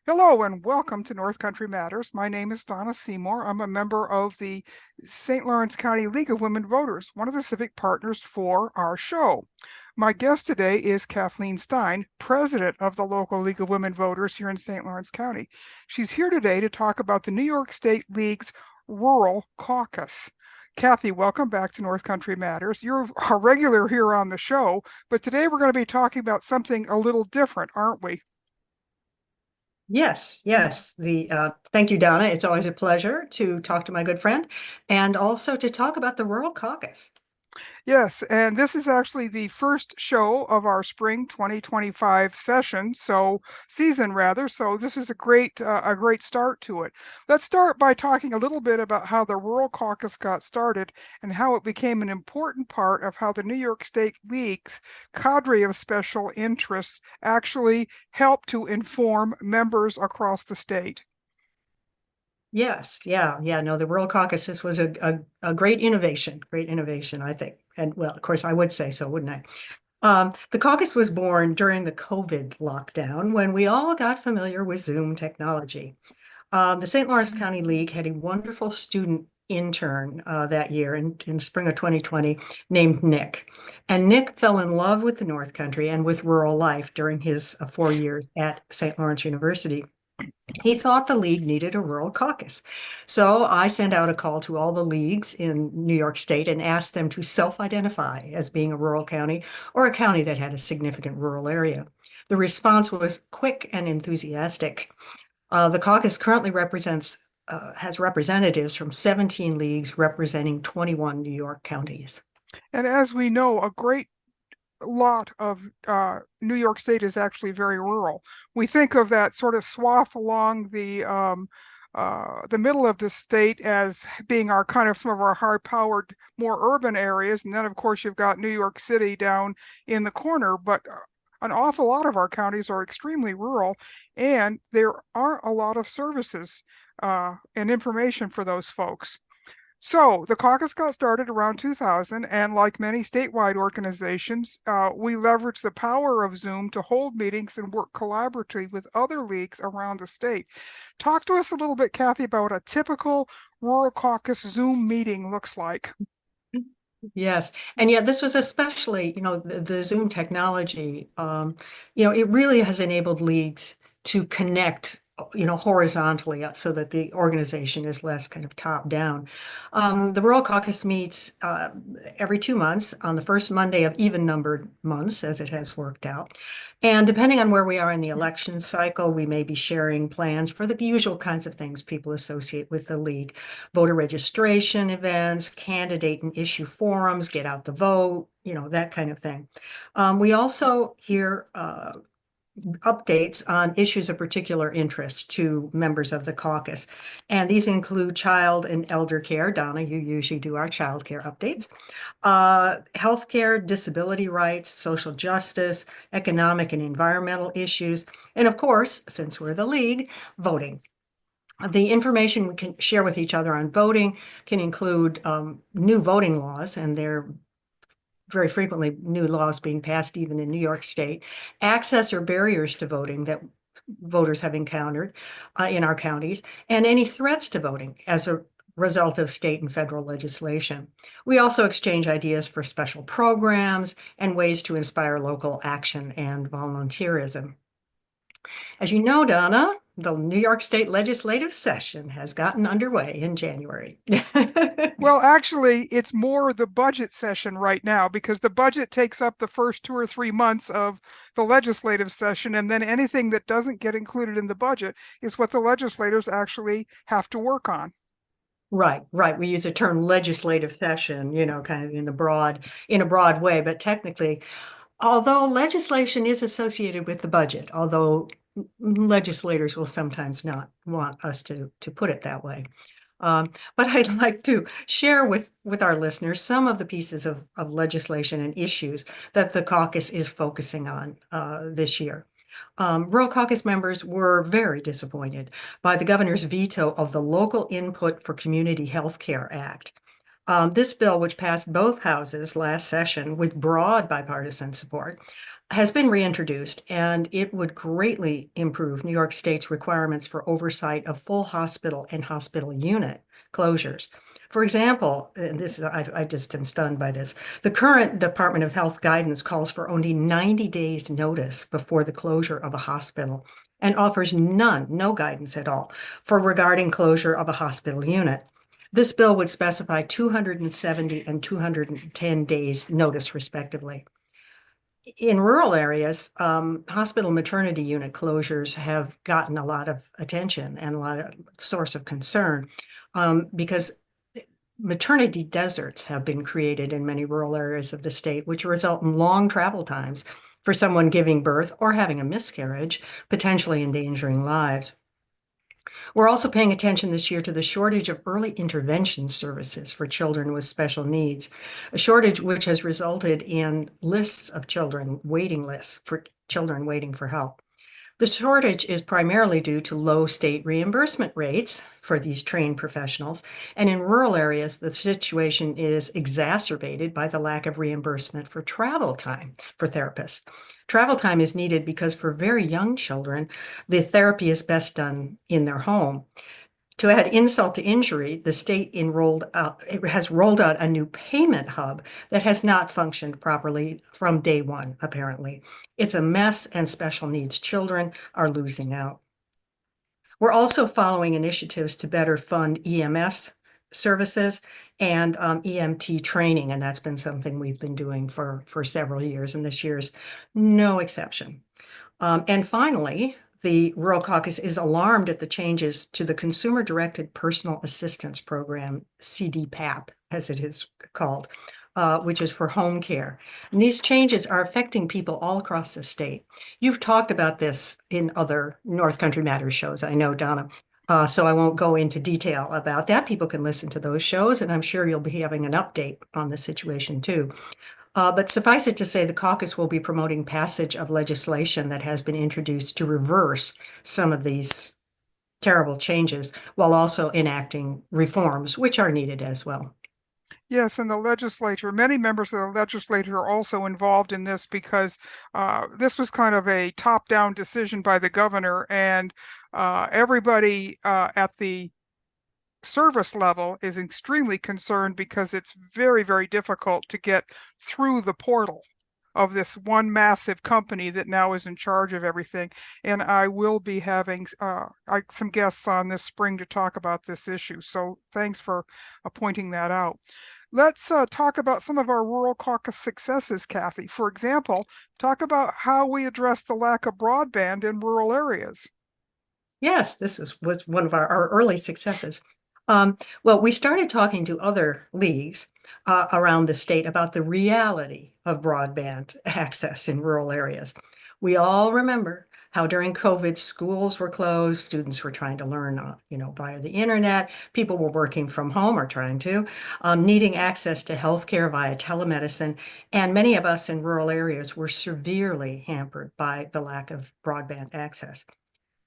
Hello and welcome to North Country Matters. My name is Donna Seymour. I'm a member of the St. Lawrence County League of Women Voters, one of the civic partners for our show. My guest today is Kathleen Stein, president of the local League of Women Voters here in St. Lawrence County. She's here today to talk about the New York State League's Rural Caucus. Kathy, welcome back to North Country Matters. You're a regular here on the show, but today we're going to be talking about something a little different, aren't we? Yes, yes. Thank you, Donna. It's always a pleasure to talk to my good friend and also to talk about the Rural Caucus. Yes, and this is actually the first show of our spring 2025 season rather. So this is a great start to it. Let's start by talking a little bit about how the Rural Caucus got started and how it became an important part of how the New York State League's cadre of special interests actually help to inform members across the state. Yes, yeah. No, the Rural Caucus, this was a great innovation, I think. And well, of course, I would say so, wouldn't I? The caucus was born during the COVID lockdown when we all got familiar with Zoom technology. The St. Lawrence County League had a wonderful student intern that year in spring of 2020 named Nick. And Nick fell in love with the North Country and with rural life during his 4 years at St. Lawrence University. He thought the league needed a rural caucus. So I sent out a call to all the leagues in New York State and asked them to self-identify as being a rural county or a county that had a significant rural area. The response was quick and enthusiastic. The caucus currently has representatives from 17 leagues representing 21 New York counties. And as we know, a great lot of New York State is actually very rural. We think of that sort of swath along the middle of the state as being our kind of some of our high-powered, more urban areas, and then of course you've got New York City down in the corner. But an awful lot of our counties are extremely rural, and there aren't a lot of services and information for those folks. So the caucus got started around 2000, and like many statewide organizations, we leveraged the power of Zoom to hold meetings and work collaboratively with other leagues around the state. Talk to us a little bit, Kathy, about what a typical Rural Caucus Zoom meeting looks like. Yes. And yet this was especially, the Zoom technology, it really has enabled leagues to connect, horizontally so that the organization is less kind of top down. The Rural Caucus meets every 2 months on the first Monday of even numbered months, as it has worked out. And depending on where we are in the election cycle, we may be sharing plans for the usual kinds of things people associate with the league: voter registration events, candidate and issue forums, get out the vote, that kind of thing. We also hear updates on issues of particular interest to members of the caucus. And these include child and elder care. Donna, you usually do our child care updates. Healthcare, disability rights, social justice, economic and environmental issues. And of course, since we're the league, voting. The information we can share with each other on voting can include new voting laws, and they're very frequently new laws being passed even in New York State, access or barriers to voting that voters have encountered in our counties, and any threats to voting as a result of state and federal legislation. We also exchange ideas for special programs and ways to inspire local action and volunteerism. As you know, Donna, the New York State legislative session has gotten underway in January. Well, actually, it's more the budget session right now because the budget takes up the first 2 or 3 months of the legislative session, and then anything that doesn't get included in the budget is what the legislators actually have to work on. Right. We use the term legislative session, kind of in a broad way, but technically, although legislation is associated with the budget, although legislators will sometimes not want us to put it that way. But I'd like to share with our listeners some of the pieces of legislation and issues that the caucus is focusing on this year. Rural Caucus members were very disappointed by the governor's veto of the Local Input for Community Health Care Act. This bill, which passed both houses last session with broad bipartisan support, has been reintroduced, and it would greatly improve New York State's requirements for oversight of full hospital and hospital unit closures. For example, and this I just am stunned by this. The current Department of Health guidance calls for only 90 days notice before the closure of a hospital and offers no guidance at all for regarding closure of a hospital unit. This bill would specify 270 and 210 days notice respectively. In rural areas, hospital maternity unit closures have gotten a lot of attention and a lot of source of concern because maternity deserts have been created in many rural areas of the state, which result in long travel times for someone giving birth or having a miscarriage, potentially endangering lives. We're also paying attention this year to the shortage of early intervention services for children with special needs, a shortage which has resulted in lists of children, waiting lists for children waiting for help. The shortage is primarily due to low state reimbursement rates for these trained professionals, and in rural areas, the situation is exacerbated by the lack of reimbursement for travel time for therapists. Travel time is needed because for very young children, the therapy is best done in their home. To add insult to injury, the state has rolled out a new payment hub that has not functioned properly from day one, apparently. It's a mess, and special needs children are losing out. We're also following initiatives to better fund EMS services and EMT training, and that's been something we've been doing for several years, and this year's no exception. And finally, the Rural Caucus is alarmed at the changes to the Consumer-Directed Personal Assistance Program, CDPAP, as it is called, which is for home care. And these changes are affecting people all across the state. You've talked about this in other North Country Matters shows, I know, Donna. So I won't go into detail about that. People can listen to those shows, and I'm sure you'll be having an update on the situation too. But suffice it to say, the caucus will be promoting passage of legislation that has been introduced to reverse some of these terrible changes while also enacting reforms, which are needed as well. Yes, and the legislature, many members of the legislature are also involved in this because this was kind of a top-down decision by the governor, and everybody at the service level is extremely concerned because it's very, very difficult to get through the portal of this one massive company that now is in charge of everything. And I will be having some guests on this spring to talk about this issue. So thanks for pointing that out. Let's talk about some of our Rural Caucus successes, Kathy. For example, talk about how we address the lack of broadband in rural areas. Yes, was one of our early successes. Well, we started talking to other leagues around the state about the reality of broadband access in rural areas. We all remember how during COVID, schools were closed, students were trying to learn, via the internet, people were working from home or trying to, needing access to healthcare via telemedicine, and many of us in rural areas were severely hampered by the lack of broadband access.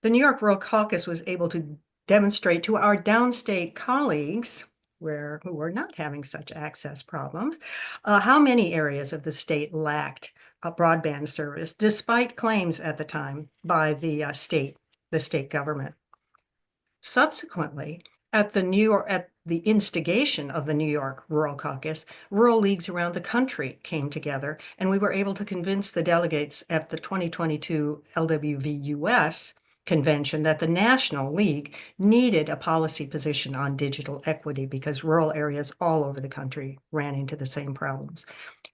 The New York Rural Caucus was able to demonstrate to our downstate colleagues who were not having such access problems, how many areas of the state lacked a broadband service, despite claims at the time by the state government. Subsequently, at the instigation of the New York Rural Caucus, rural leagues around the country came together, and we were able to convince the delegates at the 2022 LWV US convention that the National League needed a policy position on digital equity because rural areas all over the country ran into the same problems.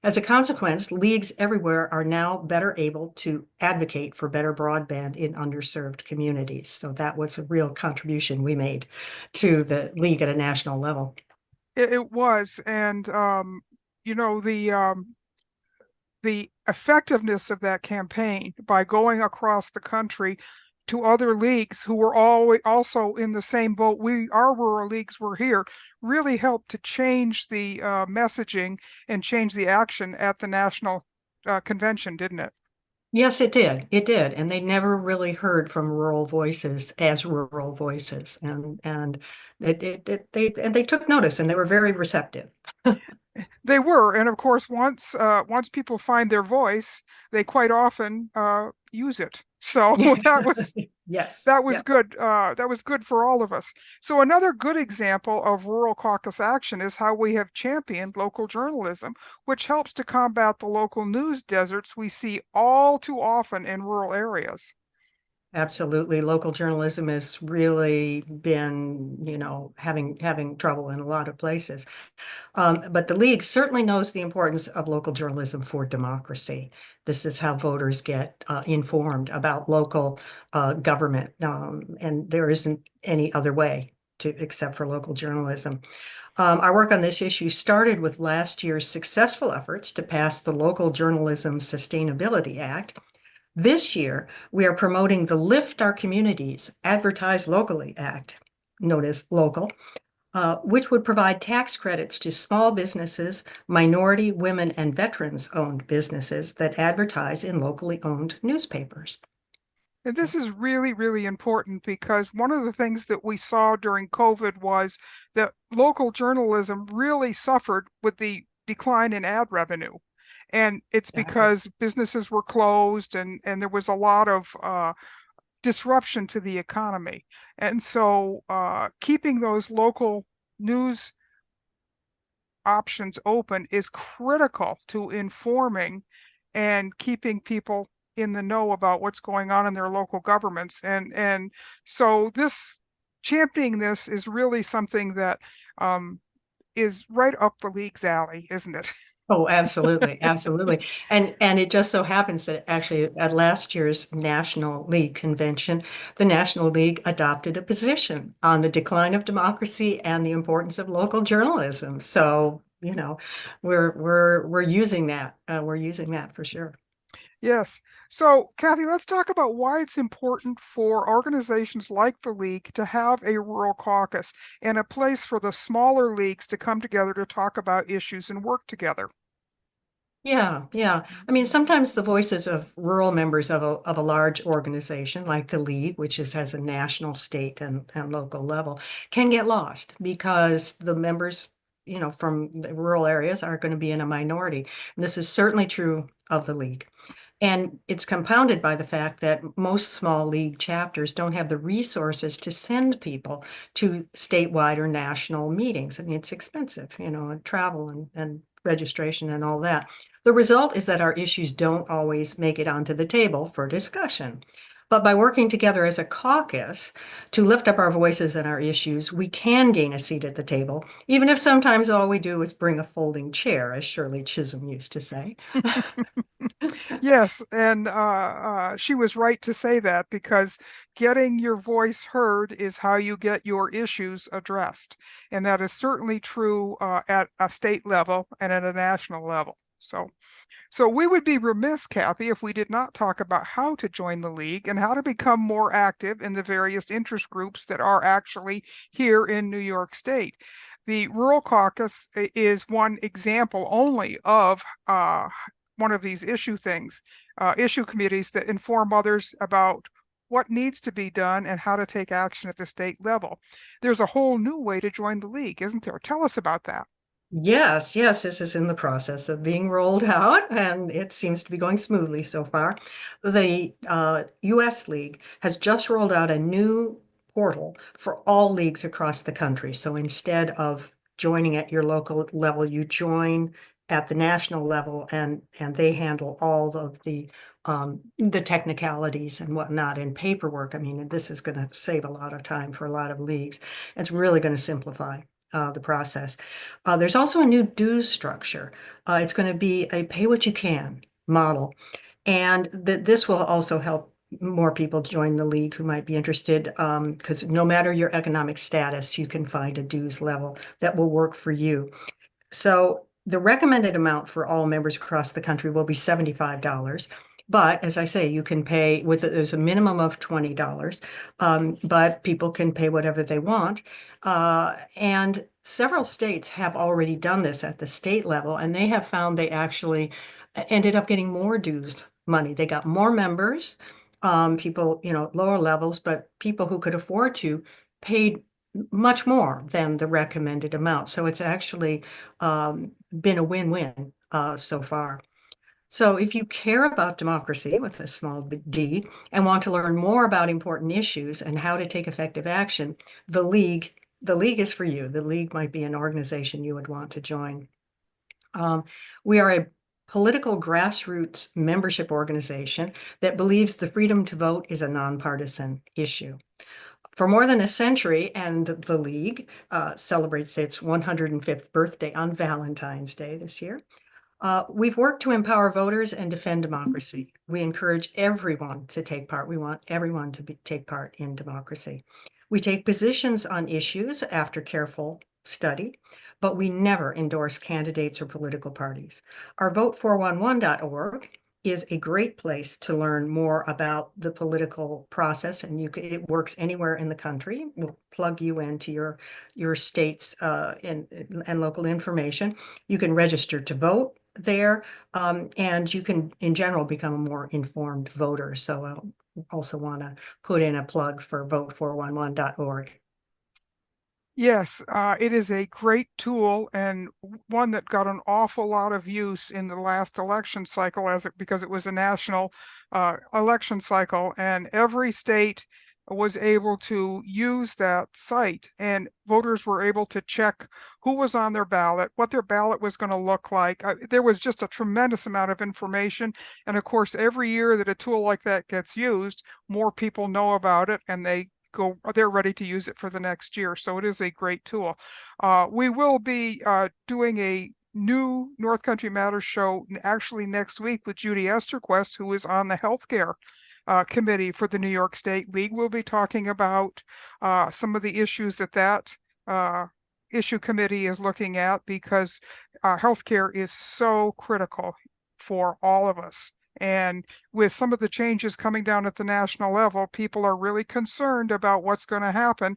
As a consequence, leagues everywhere are now better able to advocate for better broadband in underserved communities. So that was a real contribution we made to the league at a national level. It was, and the effectiveness of that campaign by going across the country to other leagues who were always also in the same boat our rural leagues were here really helped to change the messaging and change the action at the national convention, didn't it? Yes, it did. It did. And they never really heard from rural voices as rural voices. And they took notice and they were very receptive. They were, and of course, once people find their voice, they quite often use it. So that was Yes. that Yeah. was good. That was good for all of us. So another good example of rural caucus action is how we have championed local journalism, which helps to combat the local news deserts we see all too often in rural areas. Absolutely. Local journalism has really been, having trouble in a lot of places. But the League certainly knows the importance of local journalism for democracy. This is how voters get informed about local government, and there isn't any other way to except for local journalism. Our work on this issue started with last year's successful efforts to pass the Local Journalism Sustainability Act. This year, we are promoting the Lift Our Communities Advertise Locally Act, known as Local, which would provide tax credits to small businesses, minority, women, and veterans-owned businesses that advertise in locally owned newspapers. And this is really, really important because one of the things that we saw during COVID was that local journalism really suffered with the decline in ad revenue. And it's Exactly. because businesses were closed and there was a lot of disruption to the economy. And so keeping those local news options open is critical to informing and keeping people in the know about what's going on in their local governments. And so this championing this is really something that is right up the league's alley, isn't it? Oh, absolutely, absolutely. And it just so happens that actually at last year's National League convention, the National League adopted a position on the decline of democracy and the importance of local journalism. So, we're using that. We're using that for sure. Yes. So, Kathy, let's talk about why it's important for organizations like the League to have a rural caucus and a place for the smaller leagues to come together to talk about issues and work together. Yeah, yeah. I mean, sometimes the voices of rural members of a large organization like the League, which has a national, state, and local level, can get lost because the members, from the rural areas are going to be in a minority. And this is certainly true of the League. And it's compounded by the fact that most small league chapters don't have the resources to send people to statewide or national meetings. I mean, it's expensive, and travel and registration and all that. The result is that our issues don't always make it onto the table for discussion. But by working together as a caucus to lift up our voices and our issues, we can gain a seat at the table, even if sometimes all we do is bring a folding chair, as Shirley Chisholm used to say. Yes, and she was right to say that because getting your voice heard is how you get your issues addressed. And that is certainly true at a state level and at a national level. So we would be remiss, Kathy, if we did not talk about how to join the League and how to become more active in the various interest groups that are actually here in New York State. The Rural Caucus is one example only of one of these issue committees that inform others about what needs to be done and how to take action at the state level. There's a whole new way to join the League, isn't there? Tell us about that. Yes, yes, this is in the process of being rolled out, and it seems to be going smoothly so far. The US League has just rolled out a new portal for all leagues across the country. So instead of joining at your local level, you join at the national level, and they handle all of the technicalities and whatnot and paperwork. I mean, this is going to save a lot of time for a lot of leagues. It's really going to simplify the process. There's also a new dues structure. It's going to be a pay what you can model. And this will also help more people join the league who might be interested, because no matter your economic status, you can find a dues level that will work for you. So the recommended amount for all members across the country will be $75. But as I say, you can pay there's a minimum of $20, but people can pay whatever they want. And several states have already done this at the state level, and they have found they actually ended up getting more dues money. They got more members, people, lower levels, but people who could afford to paid much more than the recommended amount. So it's actually been a win-win so far. So if you care about democracy with a small d and want to learn more about important issues and how to take effective action, the League is for you. The League might be an organization you would want to join. We are a political grassroots membership organization that believes the freedom to vote is a nonpartisan issue. For more than a century, and the League celebrates its 105th birthday on Valentine's Day this year, we've worked to empower voters and defend democracy. We encourage everyone to take part. We want everyone to take part in democracy. We take positions on issues after careful study, but we never endorse candidates or political parties. Our vote411.org is a great place to learn more about the political process, and it works anywhere in the country. We'll plug you into your state's and local information. You can register to vote there, and you can, in general, become a more informed voter. So I also want to put in a plug for vote411.org. Yes, it is a great tool and one that got an awful lot of use in the last election cycle because it was a national election cycle, and every state was able to use that site, and voters were able to check who was on their ballot, what their ballot was going to look like. There was just a tremendous amount of information. And of course, every year that a tool like that gets used, more people know about it, and they're ready to use it for the next year. So it is a great tool. We will be doing a new North Country Matters show actually next week with Judy Esterquest, who is on the healthcare committee for the New York State League. We'll be talking about some of the issues that issue committee is looking at, because healthcare is so critical for all of us. And with some of the changes coming down at the national level, people are really concerned about what's going to happen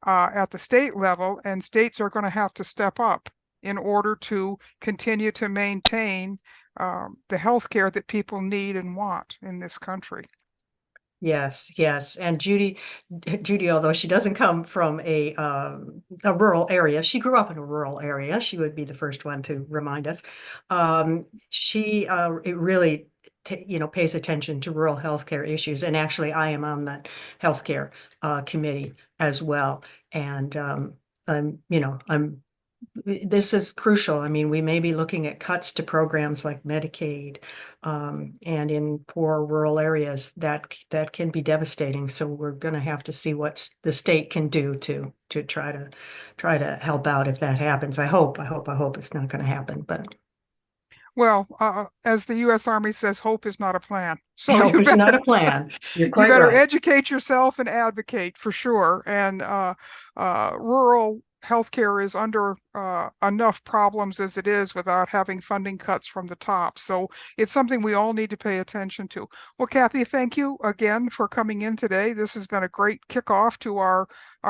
at the state level, and states are going to have to step up in order to continue to maintain the health care that people need and want in this country. Yes, yes. And Judy, although she doesn't come from a rural area, she grew up in a rural area. She would be the first one to remind us. She it really pays attention to rural healthcare issues. And actually, I am on that healthcare committee as well. And this is crucial. I mean, we may be looking at cuts to programs like Medicaid, and in poor rural areas that can be devastating. So we're going to have to see what the state can do to try to help out if that happens. I hope it's not going to happen, but well, as the U.S. Army says, hope is not a plan. So hope is not a plan. You're you quite better right. educate yourself and advocate for sure. And rural healthcare is under enough problems as it is without having funding cuts from the top. So it's something we all need to pay attention to. Well, Kathy, thank you again for coming in today. This has been a great kickoff to our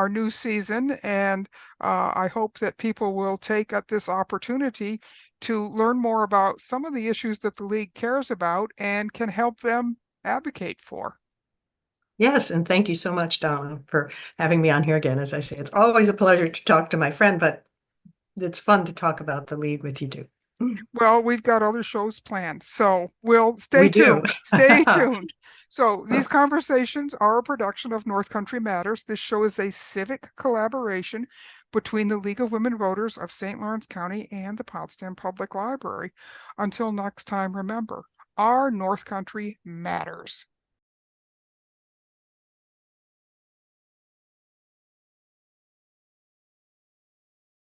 new season, and I hope that people will take up this opportunity to learn more about some of the issues that the League cares about and can help them advocate for. Yes, and thank you so much, Donna, for having me on here again. As I say, it's always a pleasure to talk to my friend, but it's fun to talk about the League with you too. Well, we've got other shows planned, so we'll stay We do. tuned. Stay tuned. So these conversations are a production of North Country Matters. This show is a civic collaboration between the League of Women Voters of St. Lawrence County and the Potsdam Public Library. Until next time, remember, our North Country matters.